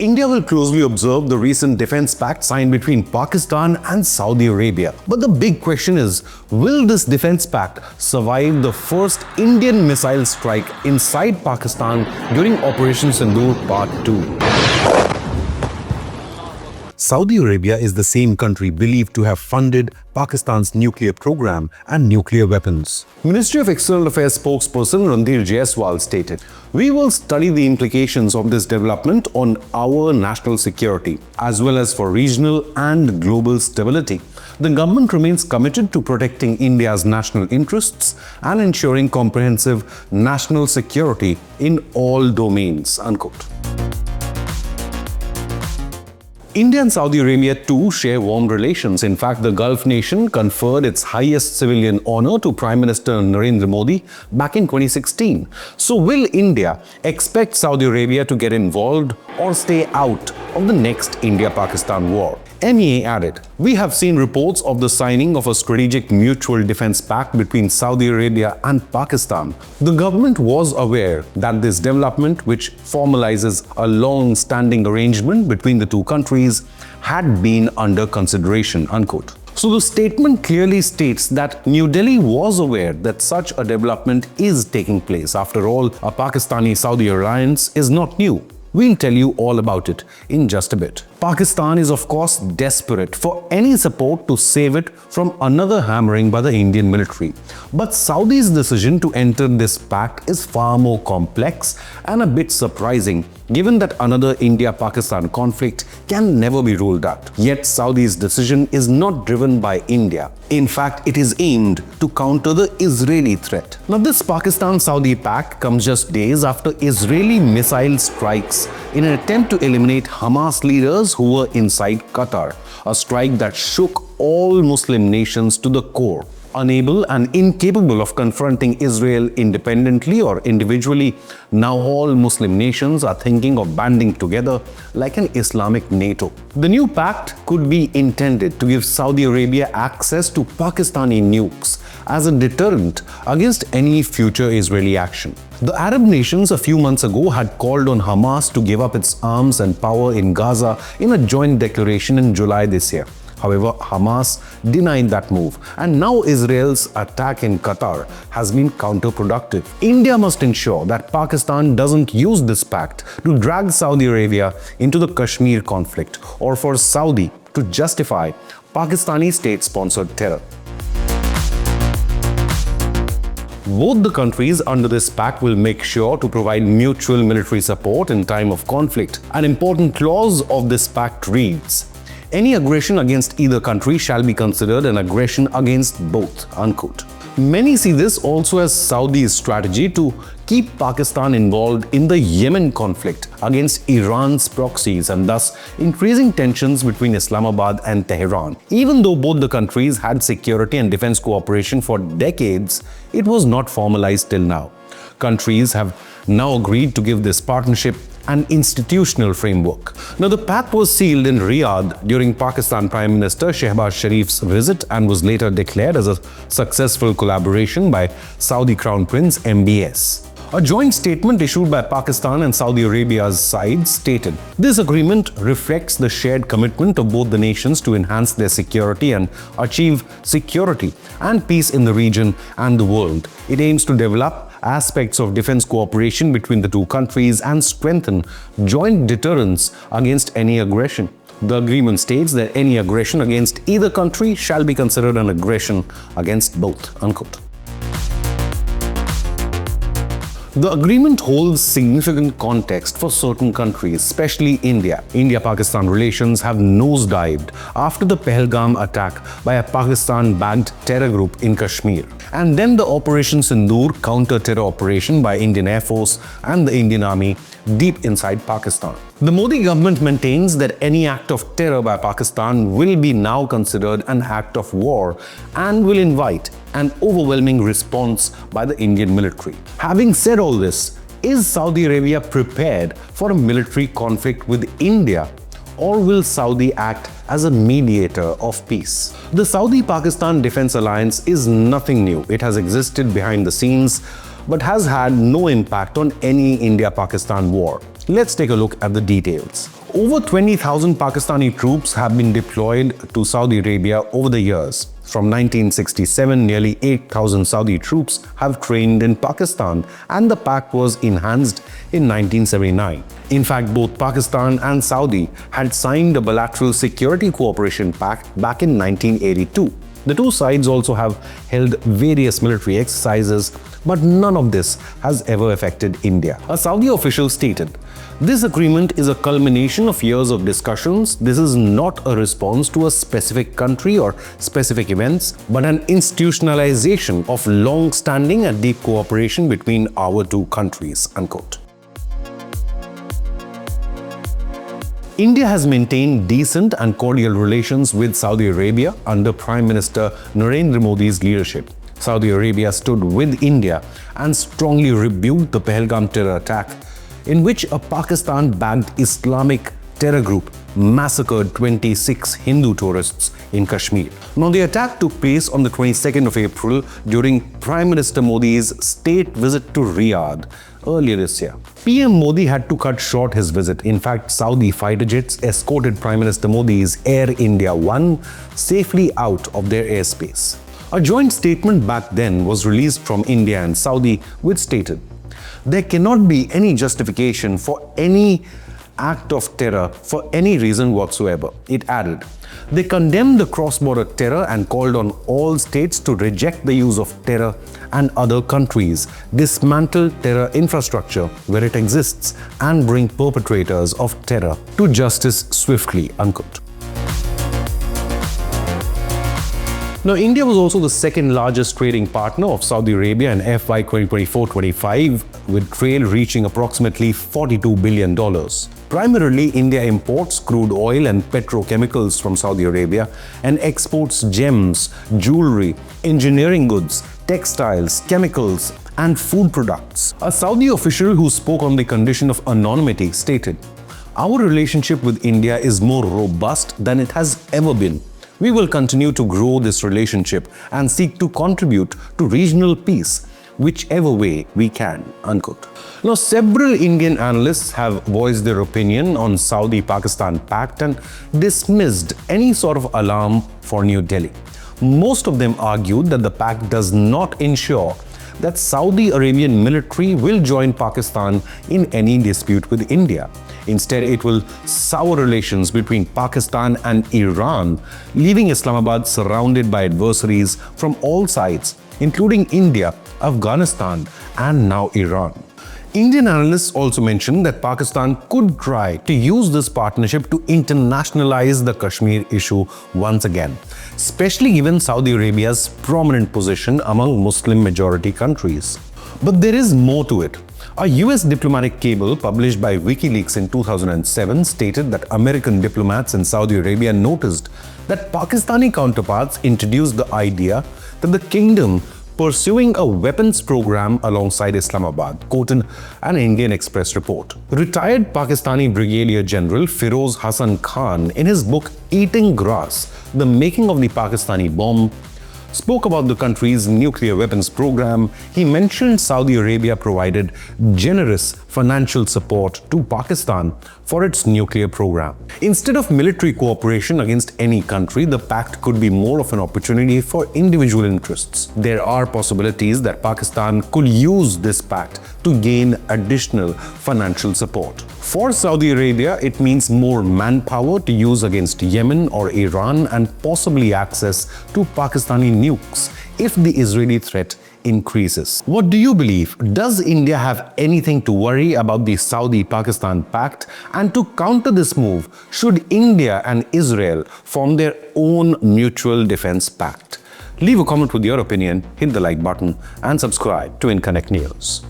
India will closely observe the recent defense pact signed between Pakistan and Saudi Arabia. But the big question is, will this defense pact survive the first Indian missile strike inside Pakistan during Operation Sindoor Part 2? Saudi Arabia is the same country believed to have funded Pakistan's nuclear program and nuclear weapons. Ministry of External Affairs spokesperson Ranveer Jaiswal stated, "We will study the implications of this development on our national security, as well as for regional and global stability. The government remains committed to protecting India's national interests and ensuring comprehensive national security in all domains." Unquote. India and Saudi Arabia too share warm relations. In fact, the Gulf nation conferred its highest civilian honor to Prime Minister Narendra Modi back in 2016. So will India expect Saudi Arabia to get involved or stay out of the next India-Pakistan war? MEA added, "We have seen reports of the signing of a strategic mutual defense pact between Saudi Arabia and Pakistan. The government was aware that this development, which formalizes a long-standing arrangement between the two countries, had been under consideration." Unquote. So the statement clearly states that New Delhi was aware that such a development is taking place. After all, a Pakistani-Saudi alliance is not new. We'll tell you all about it in just a bit. Pakistan is of course desperate for any support to save it from another hammering by the Indian military. But Saudi's decision to enter this pact is far more complex and a bit surprising, given that another India-Pakistan conflict can never be ruled out. Yet Saudi's decision is not driven by India. In fact, it is aimed to counter the Israeli threat. Now, this Pakistan-Saudi pact comes just days after Israeli missile strikes in an attempt to eliminate Hamas leaders who were inside Qatar, a strike that shook all Muslim nations to the core. Unable and incapable of confronting Israel independently or individually, now all Muslim nations are thinking of banding together like an Islamic NATO. The new pact could be intended to give Saudi Arabia access to Pakistani nukes as a deterrent against any future Israeli action. The Arab nations a few months ago had called on Hamas to give up its arms and power in Gaza in a joint declaration in July this year. However, Hamas denied that move, and now Israel's attack in Qatar has been counterproductive. India must ensure that Pakistan doesn't use this pact to drag Saudi Arabia into the Kashmir conflict or for Saudi to justify Pakistani state-sponsored terror. Both the countries under this pact will make sure to provide mutual military support in time of conflict. An important clause of this pact reads, "Any aggression against either country shall be considered an aggression against both." Unquote. Many see this also as Saudi's strategy to keep Pakistan involved in the Yemen conflict against Iran's proxies and thus increasing tensions between Islamabad and Tehran. Even though both the countries had security and defense cooperation for decades, it was not formalized till now. Countries have now agreed to give this partnership an institutional framework. Now, the pact was sealed in Riyadh during Pakistan Prime Minister Shehbaz Sharif's visit and was later declared as a successful collaboration by Saudi Crown Prince MBS. A joint statement issued by Pakistan and Saudi Arabia's sides stated, "This agreement reflects the shared commitment of both the nations to enhance their security and achieve security and peace in the region and the world. It aims to develop aspects of defense cooperation between the two countries and strengthen joint deterrence against any aggression." The agreement states that any aggression against either country shall be considered an aggression against both. Unquote. The agreement holds significant context for certain countries, especially India. India-Pakistan relations have nosedived after the Pahalgam attack by a Pakistan-backed terror group in Kashmir, and then the Operation Sindoor counter-terror operation by Indian Air Force and the Indian Army deep inside Pakistan. The Modi government maintains that any act of terror by Pakistan will be now considered an act of war and will invite an overwhelming response by the Indian military. Having said all this, is Saudi Arabia prepared for a military conflict with India, or will Saudi act as a mediator of peace? The Saudi-Pakistan Defense Alliance is nothing new. It has existed behind the scenes but has had no impact on any India-Pakistan war. Let's take a look at the details. Over 20,000 Pakistani troops have been deployed to Saudi Arabia over the years. From 1967, nearly 8,000 Saudi troops have trained in Pakistan, and the pact was enhanced in 1979. In fact, both Pakistan and Saudi had signed a bilateral security cooperation pact back in 1982. The two sides also have held various military exercises, but none of this has ever affected India. A Saudi official stated, "This agreement is a culmination of years of discussions. This is not a response to a specific country or specific events, but an institutionalization of long-standing and deep cooperation between our two countries." Unquote. India has maintained decent and cordial relations with Saudi Arabia under Prime Minister Narendra Modi's leadership. Saudi Arabia stood with India and strongly rebuked the Pahalgam terror attack, in which a Pakistan-backed Islamic terror group massacred 26 Hindu tourists in Kashmir. Now, the attack took place on the 22nd of April during Prime Minister Modi's state visit to Riyadh earlier this year. PM Modi had to cut short his visit. In fact, Saudi fighter jets escorted Prime Minister Modi's Air India One safely out of their airspace. A joint statement back then was released from India and Saudi, which stated, "There cannot be any justification for any act of terror for any reason whatsoever." It added, "They condemned the cross-border terror and called on all states to reject the use of terror and other countries dismantle terror infrastructure where it exists and bring perpetrators of terror to justice swiftly." Unquote. Now, India was also the second largest trading partner of Saudi Arabia in FY 2024-25, with trade reaching approximately $42 billion. Primarily, India imports crude oil and petrochemicals from Saudi Arabia and exports gems, jewelry, engineering goods, textiles, chemicals, and food products. A Saudi official who spoke on the condition of anonymity stated, "Our relationship with India is more robust than it has ever been. We will continue to grow this relationship and seek to contribute to regional peace whichever way we can." Unquote. Now, several Indian analysts have voiced their opinion on Saudi-Pakistan pact and dismissed any sort of alarm for New Delhi. Most of them argued that the pact does not ensure that Saudi Arabian military will join Pakistan in any dispute with India. Instead, it will sour relations between Pakistan and Iran, leaving Islamabad surrounded by adversaries from all sides, including India, Afghanistan, and now Iran. Indian analysts also mentioned that Pakistan could try to use this partnership to internationalize the Kashmir issue once again, especially given Saudi Arabia's prominent position among Muslim-majority countries. But there is more to it. A US diplomatic cable published by WikiLeaks in 2007 stated that American diplomats in Saudi Arabia noticed that Pakistani counterparts introduced the idea that the kingdom pursuing a weapons program alongside Islamabad, quoting an Indian Express report. Retired Pakistani Brigadier General Firoz Hassan Khan, in his book Eating Grass, The Making of the Pakistani Bomb, spoke about the country's nuclear weapons program. He mentioned Saudi Arabia provided generous financial support to Pakistan for its nuclear program. Instead of military cooperation against any country, the pact could be more of an opportunity for individual interests. There are possibilities that Pakistan could use this pact to gain additional financial support. For Saudi Arabia, it means more manpower to use against Yemen or Iran and possibly access to Pakistani nukes if the Israeli threat increases. What do you believe? Does India have anything to worry about the Saudi-Pakistan pact? And to counter this move, should India and Israel form their own mutual defense pact? Leave a comment with your opinion, hit the like button, and subscribe to Inconnect News.